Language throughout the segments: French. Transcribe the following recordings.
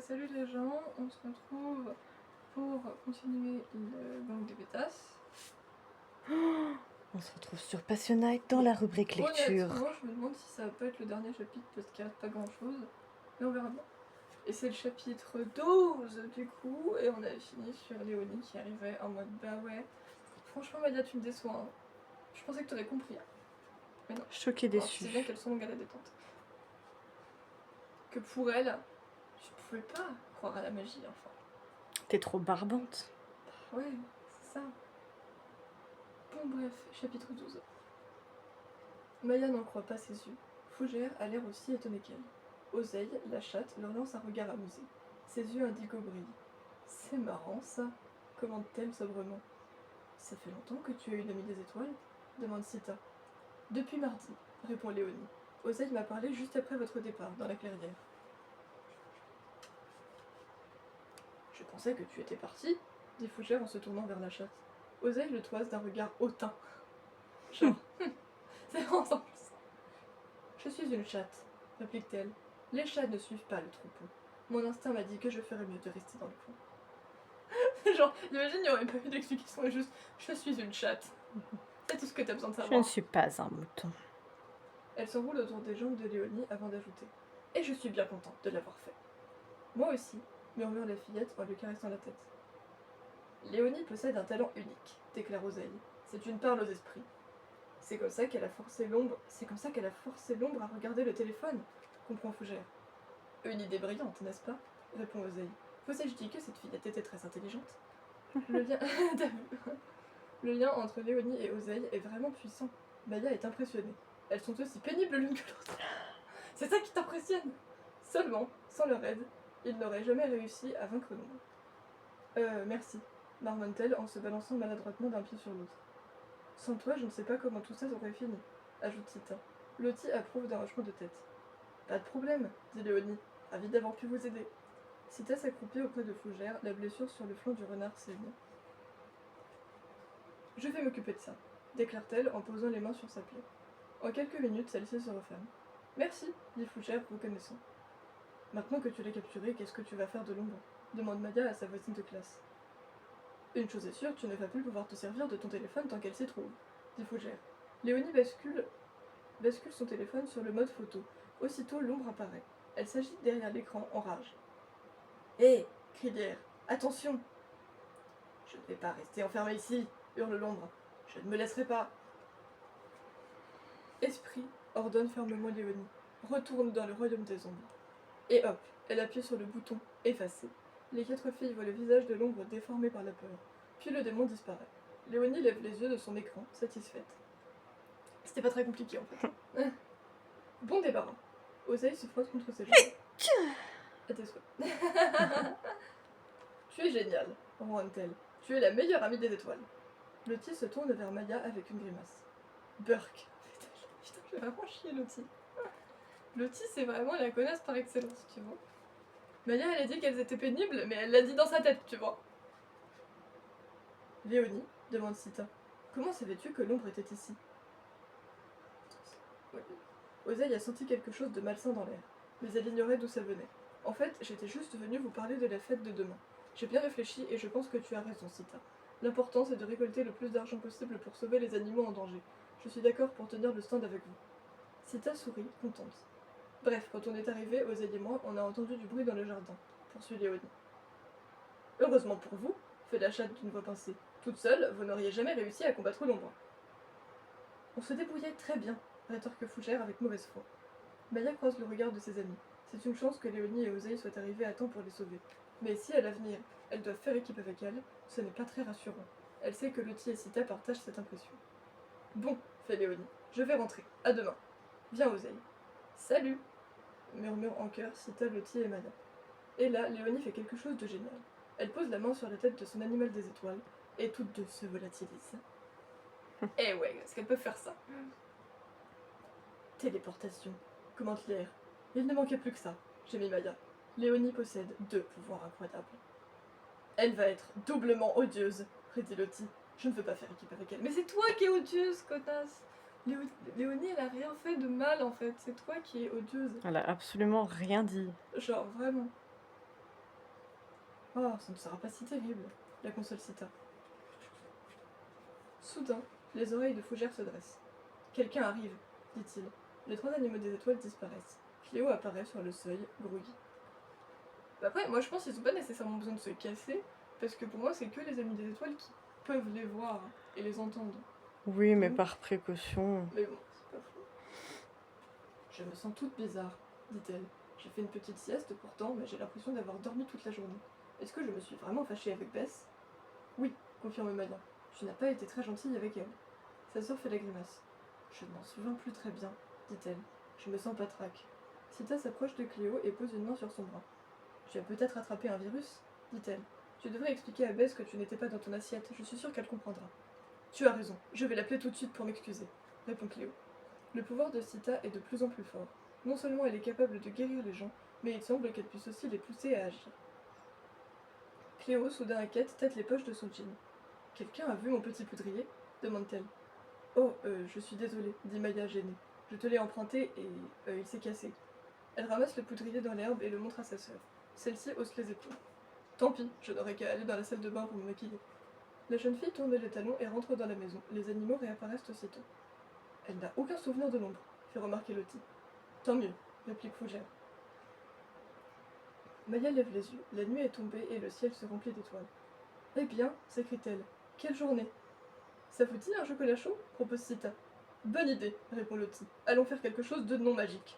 salut les gens, on se retrouve pour continuer le gang des pétasses. On se retrouve sur Passionite dans la rubrique lecture. Honnêtement, je me demande si ça va pas être le dernier chapitre parce qu'il reste pas grand chose, mais on verra bien. Et c'est le chapitre 12 du coup, et on avait fini sur Léonie qui arrivait en mode bah ouais, franchement Madia tu me déçois, hein. Je pensais que tu aurais compris. Hein. Mais non. Choquée Alors, tu sais déçue. bien qu'elles sont longues à la détente. Que pour elle, je pouvais pas croire à la magie enfin. T'es trop barbante. Ouais, c'est ça. Bon bref, chapitre 12. Maya n'en croit pas ses yeux. Fougère a l'air aussi étonnée qu'elle. Oseille, la chatte, leur lance un regard amusé. Ses yeux indigo brillent. C'est marrant ça, commente-t-elle sobrement. Ça fait longtemps que tu es une amie des étoiles demande Sita. Depuis mardi, répond Léonie. Oseille m'a parlé juste après votre départ, dans la clairière. Je pensais que tu étais partie, dit Fougère en se tournant vers la chatte. Oseille le toise d'un regard hautain. Genre, c'est vraiment sans plus. Je suis une chatte, réplique-t-elle. Les chats ne suivent pas le troupeau. Mon instinct m'a dit que je ferais mieux de rester dans le coin. Genre, imagine, il n'y aurait pas eu d'explication, juste je suis une chatte. C'est tout ce que t'as besoin de Je savoir. ne suis pas un mouton. Elle s'enroule autour des jambes de Léonie avant d'ajouter. Et je suis bien contente de l'avoir fait. Moi aussi, murmure la fillette en lui caressant la tête. Léonie possède un talent unique, déclare Oseille. C'est une perle aux esprits. C'est comme ça qu'elle a forcé l'ombre. C'est comme ça qu'elle a forcé l'ombre à regarder le téléphone, comprend Fougère. Une idée brillante, n'est-ce pas répond Oseille. Vous-je dit que cette fillette était très intelligente. Le lien... T'as vu Le lien entre Léonie et Oseille est vraiment puissant. Maya est impressionnée. Elles sont aussi pénibles l'une que l'autre. C'est ça qui t'impressionne. Seulement, sans leur aide, ils n'auraient jamais réussi à vaincre l'ombre. Merci, marmonne-t-elle en se balançant maladroitement d'un pied sur l'autre. Sans toi, je ne sais pas comment tout ça aurait fini, ajoute Sita. Lottie approuve d'un hochement de tête. Pas de problème, dit Léonie, ravie d'avoir pu vous aider. Sita s'accroupit auprès de Fougère, la blessure sur le flanc du renard saigne. Je vais m'occuper de ça, déclare-t-elle en posant les mains sur sa plaie. En quelques minutes, celle-ci se referme. Merci, dit Fougère, reconnaissant. Maintenant que tu l'as capturé, qu'est-ce que tu vas faire de l'ombre demande Maya à sa voisine de classe. Une chose est sûre, tu ne vas plus pouvoir te servir de ton téléphone tant qu'elle s'y trouve, dit Fougère. Léonie bascule son téléphone sur le mode photo. Aussitôt, l'ombre apparaît. Elle s'agite derrière l'écran en rage. Hé crie Lierre. Attention. Je ne vais pas rester enfermée ici, hurle l'ombre. Je ne me laisserai pas. Esprit, ordonne fermement Léonie. Retourne dans le royaume des ombres. Et hop, elle appuie sur le bouton effacer. Les 4 filles voient le visage de l'ombre déformé par la peur. Puis le démon disparaît. Léonie lève les yeux de son écran, satisfaite. C'était pas très compliqué en fait. Bon débarras. Oseille se frotte contre ses jambes. À tes souhaits. Tu es génial, ronronne-t-elle. Tu es la meilleure amie des étoiles. Lottie se tourne vers Maya avec une grimace. Burk. Putain, je vais vraiment chier Lottie. Lottie, c'est vraiment la connasse par excellence, tu vois. Maya, elle a dit qu'elles étaient pénibles, mais elle l'a dit dans sa tête, tu vois. Léonie, demande Sita. Comment savais-tu que l'ombre était ici? Oseille a senti quelque chose de malsain dans l'air, mais elle ignorait d'où ça venait. En fait, j'étais juste venue vous parler de la fête de demain. J'ai bien réfléchi et je pense que tu as raison, Sita. L'important, c'est de récolter le plus d'argent possible pour sauver les animaux en danger. Je suis d'accord pour tenir le stand avec vous. Sita sourit, contente. Bref, quand on est arrivé, Oseille et moi, on a entendu du bruit dans le jardin, poursuit Léonie. Heureusement pour vous, fait la chatte d'une voix pincée. Toute seule, vous n'auriez jamais réussi à combattre l'ombre. On se débrouillait très bien, rétorque Fougère avec mauvaise foi. Maya croise le regard de ses amis. C'est une chance que Léonie et Oseille soient arrivés à temps pour les sauver. Mais si à l'avenir, elles doivent faire équipe avec elle, ce n'est pas très rassurant. Elle sait que Lottie et Sita partagent cette impression. Bon, fait Léonie, je vais rentrer. À demain. Viens, Oseille. Salut murmurent en chœur Sita, Lottie et Maya. Et là, Léonie fait quelque chose de génial. Elle pose la main sur la tête de son animal des étoiles, et toutes deux se volatilisent. Eh ouais, est-ce qu'elle peut faire ça? Téléportation, commente Lierre. Il ne manquait plus que ça, gémit Maya. Léonie possède 2 pouvoirs incroyables. Elle va être doublement odieuse, prédit Lottie. Je ne veux pas faire équipe avec elle. Mais c'est toi qui es odieuse, connasse. Léonie, elle a rien fait de mal en fait. C'est toi qui es odieuse. Elle a absolument rien dit. Genre, vraiment. Oh, ça ne sera pas si terrible, la console Sita. Soudain, les oreilles de Fougère se dressent. Quelqu'un arrive, dit-il. Les 3 animaux des étoiles disparaissent. Cléo apparaît sur le seuil, grouillis. Après, moi je pense qu'ils n'ont pas nécessairement besoin de se casser, parce que pour moi c'est que les amis des étoiles qui peuvent les voir et les entendre. Oui, mais Mhm. par précaution. Mais bon, c'est pas fou. Je me sens toute bizarre, dit-elle. J'ai fait une petite sieste pourtant, mais j'ai l'impression d'avoir dormi toute la journée. Est-ce que je me suis vraiment fâchée avec Bess? Oui, confirme Maya. Tu n'as pas été très gentille avec elle. Sa sœur fait la grimace. Je ne m'en souviens plus très bien, dit-elle. Je me sens patraque. Sita s'approche de Cléo et pose une main sur son bras. Tu as peut-être attrapé un virus, dit-elle. Tu devrais expliquer à Bess que tu n'étais pas dans ton assiette, je suis sûre qu'elle comprendra. Tu as raison, je vais l'appeler tout de suite pour m'excuser, répond Cléo. Le pouvoir de Sita est de plus en plus fort. Non seulement elle est capable de guérir les gens, mais il semble qu'elle puisse aussi les pousser à agir. Cléo, soudain inquiète, tâte les poches de son jean. Quelqu'un a vu mon petit poudrier demande-t-elle. Oh, je suis désolée, dit Maya gênée. Je te l'ai emprunté et il s'est cassé. Elle ramasse le poudrier dans l'herbe et le montre à sa sœur. Celle-ci hausse les épaules. Tant pis, je n'aurai qu'à aller dans la salle de bain pour me maquiller. La jeune fille tourne les talons et rentre dans la maison. Les animaux réapparaissent aussitôt. Elle n'a aucun souvenir de l'ombre, fait remarquer Lottie. Tant mieux, réplique Fougère. Maya lève les yeux. La nuit est tombée et le ciel se remplit d'étoiles. Eh bien, s'écrie-t-elle, quelle journée! Ça vous dit un chocolat chaud propose Sita. Bonne idée, répond Lottie. Allons faire quelque chose de non magique.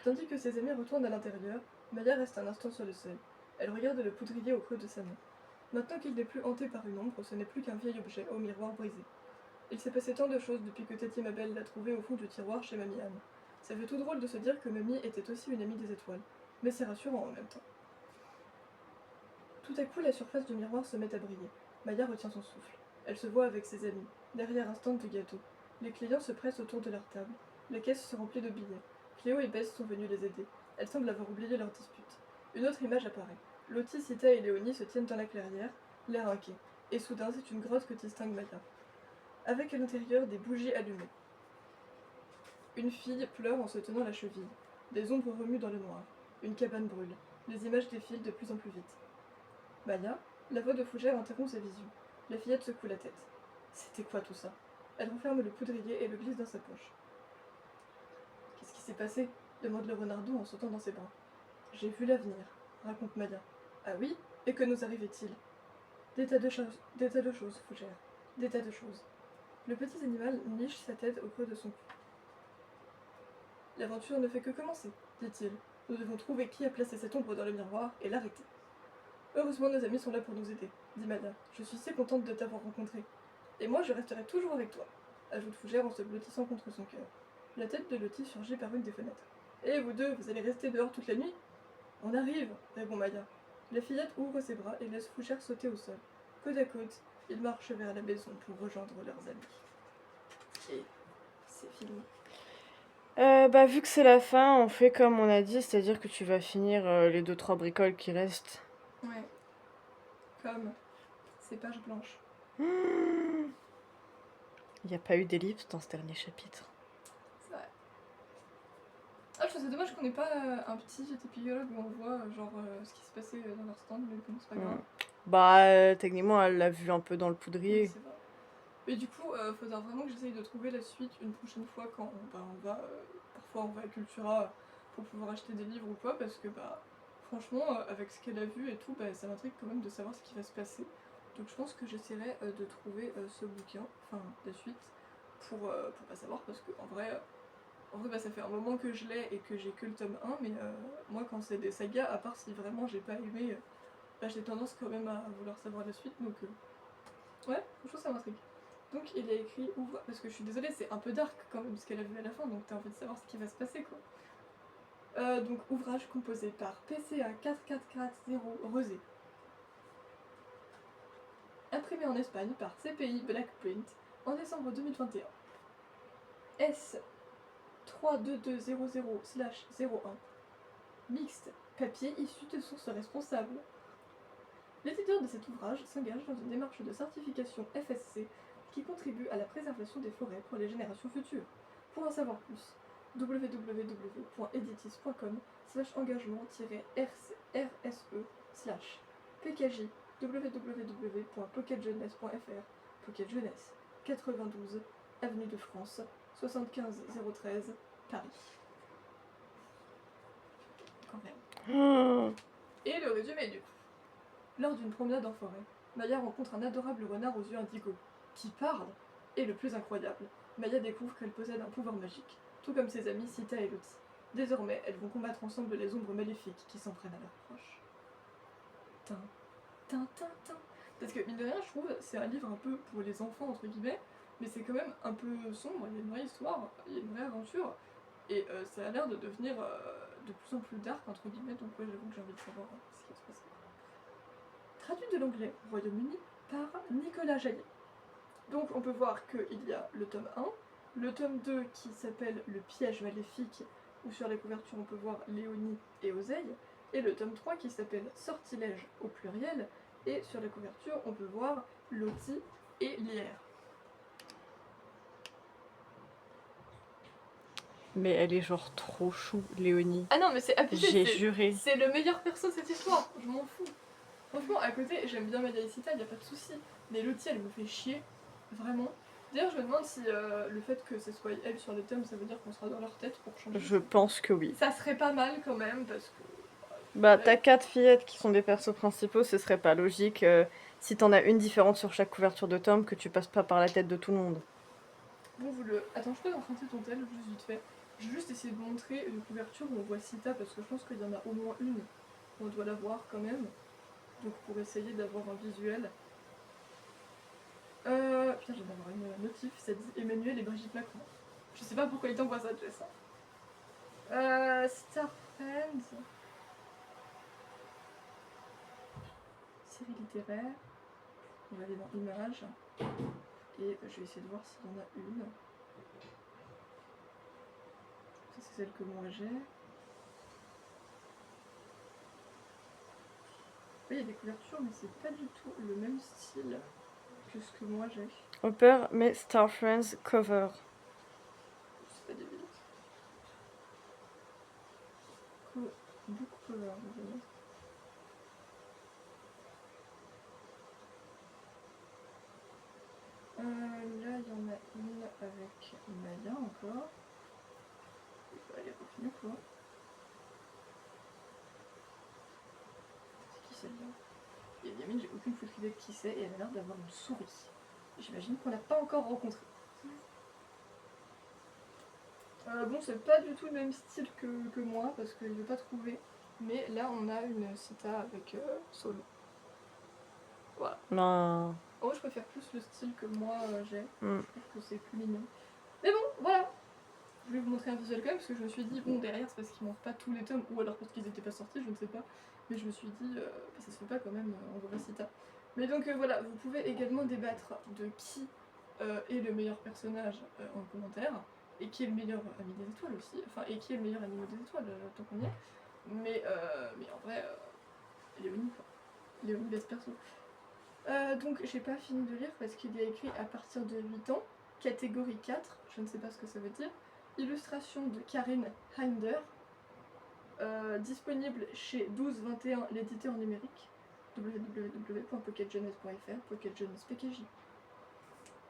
Tandis que ses amis retournent à l'intérieur, Maya reste un instant sur le seuil. Elle regarde le poudrier au creux de sa main. Maintenant qu'il n'est plus hanté par une ombre, ce n'est plus qu'un vieil objet au miroir brisé. Il s'est passé tant de choses depuis que Tati Mabel l'a trouvé au fond du tiroir chez Mamie Anne. Ça fait tout drôle de se dire que Mamie était aussi une amie des étoiles, mais c'est rassurant en même temps. Tout à coup, la surface du miroir se met à briller. Maya retient son souffle. Elle se voit avec ses amis, derrière un stand de gâteaux. Les clients se pressent autour de leur table. La caisse se remplit de billets. Cléo et Bess sont venues les aider. Elles semblent avoir oublié leur dispute. Une autre image apparaît. Lottie, Sita et Léonie se tiennent dans la clairière, l'air inquiet. Et soudain, c'est une grotte que distingue Maya, avec à l'intérieur des bougies allumées. Une fille pleure en se tenant la cheville. Des ombres remuent dans le noir. Une cabane brûle. Les images défilent de plus en plus vite. Maya, la voix de Fougère interrompt sa vision. La fillette secoue la tête. C'était quoi tout ça? Elle referme le poudrier et le glisse dans sa poche. Qu'est-ce qui s'est passé? Demande le renardou en sautant dans ses bras. J'ai vu l'avenir, raconte Maya. Ah oui? Et que nous arrivait-il? Des tas de choses, Fougère. Des tas de choses. Le petit animal niche sa tête au creux de son cou. L'aventure ne fait que commencer, dit-il. Nous devons trouver qui a placé cette ombre dans le miroir et l'arrêter. Heureusement, nos amis sont là pour nous aider, dit Maya. Je suis si contente de t'avoir rencontré. Et moi, je resterai toujours avec toi, ajoute Fougère en se blottissant contre son cœur. La tête de Lottie surgit par une des fenêtres. Et vous deux, vous allez rester dehors toute la nuit? On arrive, répond Maya. La fillette ouvre ses bras et laisse Fougère sauter au sol. Côte à côte, ils marchent vers la maison pour rejoindre leurs amis. Et c'est fini. Vu que c'est la fin, on fait comme on a dit, c'est-à-dire que tu vas finir les 2-3 bricoles qui restent. Ouais. Comme ces pages blanches. Il n'y a pas eu d'ellipse dans ce dernier chapitre. C'est vrai. Ah, je trouve ça dommage qu'on n'ait pas un petit épilogue où on voit ce qui se passait dans leur stand, mais bon, c'est pas grave. Techniquement, elle l'a vu un peu dans le poudrier. Oui, c'est vrai. Mais du coup, faudra vraiment que j'essaye de trouver la suite une prochaine fois quand on va. Parfois, on va à Cultura pour pouvoir acheter des livres ou quoi, parce que franchement, avec ce qu'elle a vu et tout, ça m'intrigue quand même de savoir ce qui va se passer. Donc je pense que j'essaierai de trouver ce bouquin, enfin la suite, pour pas savoir, parce que en vrai, ça fait un moment que je l'ai et que j'ai que le tome 1, mais moi quand c'est des sagas, à part si vraiment j'ai pas aimé, j'ai tendance quand même à vouloir savoir la suite, donc ouais, franchement ça m'intrigue. Donc il a écrit Ouvre, parce que je suis désolée, c'est un peu dark quand même ce qu'elle a vu à la fin, donc t'as envie de savoir ce qui va se passer quoi. Donc ouvrage composé par PCA 4440 Rosé. Imprimé en Espagne par CPI Blackprint en décembre 2021. S 32200/01. Mixte, papier issu de sources responsables. L'éditeur de cet ouvrage s'engage dans une démarche de certification FSC qui contribue à la préservation des forêts pour les générations futures. Pour en savoir plus, www.editis.com/engagement-rse/ PKJ, www.pocketjeunesse.fr, Pocket Jeunesse, 92, Avenue de France, 75 013, Paris. Quand même. Oh. Et le résumé du coup. Lors d'une promenade en forêt, Maya rencontre un adorable renard aux yeux indigo, qui parle. Et le plus incroyable, Maya découvre qu'elle possède un pouvoir magique, tout comme ses amies Sita et Lottie. Désormais, elles vont combattre ensemble les ombres maléfiques qui s'en prennent à leur proche. Tin, tin, tin, tin. Parce que, mine de rien, je trouve, c'est un livre un peu pour les enfants, entre guillemets, mais c'est quand même un peu sombre, il y a une vraie histoire, il y a une vraie aventure, et ça a l'air de devenir de plus en plus dark, entre guillemets, donc ouais, j'avoue que j'ai envie de savoir ce qui va se passer. Traduit de l'anglais Royaume-Uni par Nicolas Jaillet. Donc on peut voir qu'il y a le tome 1, le tome 2 qui s'appelle Le piège maléfique, où sur la couverture on peut voir Léonie et Oseille, et le tome 3 qui s'appelle Sortilège au pluriel, et sur la couverture on peut voir Lottie et Lierre. Mais elle est genre trop chou, Léonie. Ah non mais c'est abusé, J'ai juré. c'est le meilleur perso de cette histoire, je m'en fous. Franchement à côté j'aime bien Maya et Sita, y a pas de souci, mais Lottie elle me fait chier, vraiment. D'ailleurs, je me demande si le fait que ce soit elle sur les tomes, ça veut dire qu'on sera dans leur tête pour changer. Je pense que oui. Ça serait pas mal quand même, parce que. Bah, t'as 4 fillettes qui sont des persos principaux, ce serait pas logique, si t'en as une différente sur chaque couverture de tome, que tu passes pas par la tête de tout le monde. Bon, vous le. Attends, je peux emprunter ton tel, juste vite fait. Je vais juste essayer de montrer une couverture où on voit Sita, parce que je pense qu'il y en a au moins une. On doit la voir quand même. Donc, pour essayer d'avoir un visuel. Putain, je viens d'avoir une notif, ça dit Emmanuel et Brigitte Macron. Je sais pas pourquoi il t'envoie ça, Jess. Star Friends. Série littéraire. On va aller dans Images. Et je vais essayer de voir s'il y en a une. Ça, c'est celle que moi j'ai. Oui, il y a des couvertures, mais c'est pas du tout le même style que ce que moi j'ai. Hopper met Star Friends cover. C'est pas débile. Book cover, je vais mettre. Là, il y en a une avec Maya encore. Elle est revenue quoi. C'est qui celle-là? Et Yamine, j'ai aucune foutre idée de qui c'est et elle a l'air d'avoir une souris. J'imagine qu'on l'a pas encore rencontrée. Bon, c'est pas du tout le même style que moi parce que je vais pas trouver. Mais là, on a une Sita avec Solo. Voilà. Non. Oh, je préfère plus le style que moi j'ai. Mm. Je trouve que c'est plus mignon. Mais bon, voilà. Je voulais vous montrer un visuel quand même parce que je me suis dit, bon, derrière, c'est parce qu'il manque pas tous les tomes ou alors parce qu'ils étaient pas sortis, je ne sais pas. Mais je me suis dit, ça se fait pas quand même en vrai Sita. Mais donc voilà, vous pouvez également débattre de qui est le meilleur personnage en commentaire et qui est le meilleur ami des étoiles aussi. Enfin, et qui est le meilleur animal des étoiles, tant qu'on y est. Mais en vrai, Léonie quoi. Léonie best perso. Donc j'ai pas fini de lire parce qu'il y a écrit à partir de 8 ans, catégorie 4, je ne sais pas ce que ça veut dire. Illustration de Karine Heinder, disponible chez 1221, l'éditeur numérique, www.pocketjeunesse.fr, Pocket Jeunesse PKJ.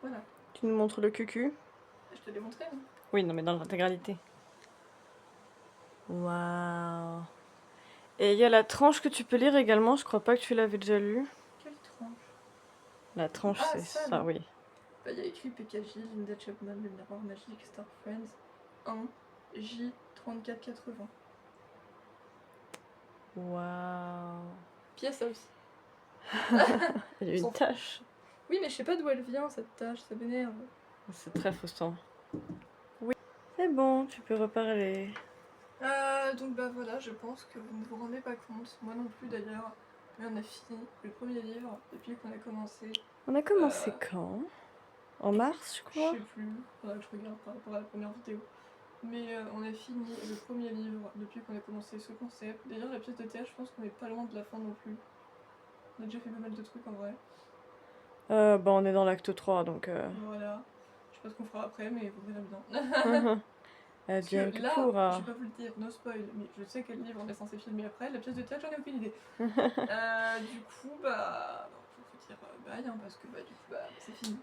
Voilà. Tu nous montres le cucu? Je te l'ai montré, non? Oui, non, mais dans l'intégralité. Waouh. Et il y a la tranche que tu peux lire également, je crois pas que tu l'avais déjà lu. Quelle tranche? La tranche, Ah, c'est ça, ça, non. oui. Bah, il y a écrit PKJ, Linda Chapman, Le Miroir Magique, Star Friends, 1, J3480. Waouh. Puis il y a ça aussi. Il y a une tache. Oui, mais je sais pas d'où elle vient cette tâche, ça m'énerve. C'est très frustrant. Oui. C'est bon, tu peux reparler. Donc bah voilà, je pense que vous ne vous rendez pas compte, moi non plus d'ailleurs, mais on a fini le premier livre depuis qu'on a commencé. On a commencé quand? En mars, je Je crois. sais plus, faudra que je regarde par rapport à la première vidéo. Mais on a fini le premier livre depuis qu'on a commencé ce concept. D'ailleurs la pièce de théâtre, je pense qu'on est pas loin de la fin non plus. On a déjà fait pas mal de trucs en vrai. Bah, on est dans l'acte 3, donc... Voilà. Je sais pas ce qu'on fera après, mais vous verrez bien. Parce Bien que que là, pourra. je vais pas vous le dire, no spoil, mais je sais quel livre on est censé filmer après. La pièce de théâtre, j'en ai aucune idée. Du coup, bah, faut dire bye, hein, parce que bah, du coup, bah, c'est fini.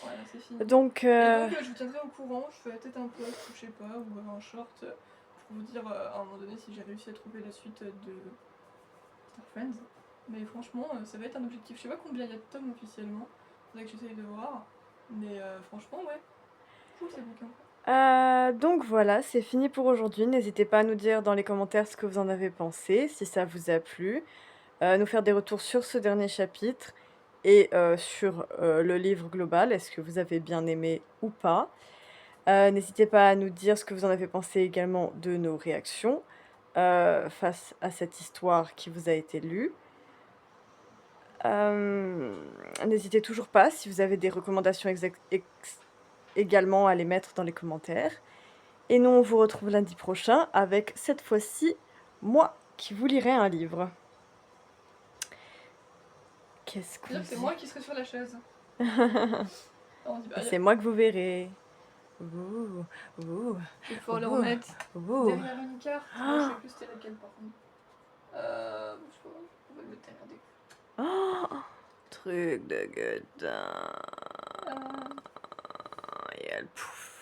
Voilà, c'est fini. Donc, Et donc, je vous tiendrai au courant. Je ferai peut-être un post ou je sais pas, ou un short pour vous dire à un moment donné si j'ai réussi à trouver la suite de Star Friends. Mais franchement, ça va être un objectif. Je sais pas combien il y a de tomes officiellement. Faudrait que j'essaye de voir. Mais franchement, ouais, cool ces bouquins. donc voilà, c'est fini pour aujourd'hui. N'hésitez pas à nous dire dans les commentaires ce que vous en avez pensé, si ça vous a plu, nous faire des retours sur ce dernier chapitre et sur le livre global. Est-ce que vous avez bien aimé ou pas? N'hésitez pas à nous dire ce que vous en avez pensé également de nos réactions face à cette histoire qui vous a été lue. N'hésitez toujours pas, si vous avez des recommandations également, à les mettre dans les commentaires. Et nous, on vous retrouve lundi prochain avec, cette fois-ci, moi qui vous lirai un livre. Qu'est-ce qu'on C'est-à-dire que c'est dit? moi qui serai sur la chaise. On dit Et bye. c'est moi que vous verrez. Ouh, ouh, Je vais pouvoir le ouh, remettre ouh. derrière une carte. Moi, je sais plus c'était laquelle par contre. Je sais pas, on va le mettre derrière des. Oh, truc de gueudin. Euh, Et elle pouf.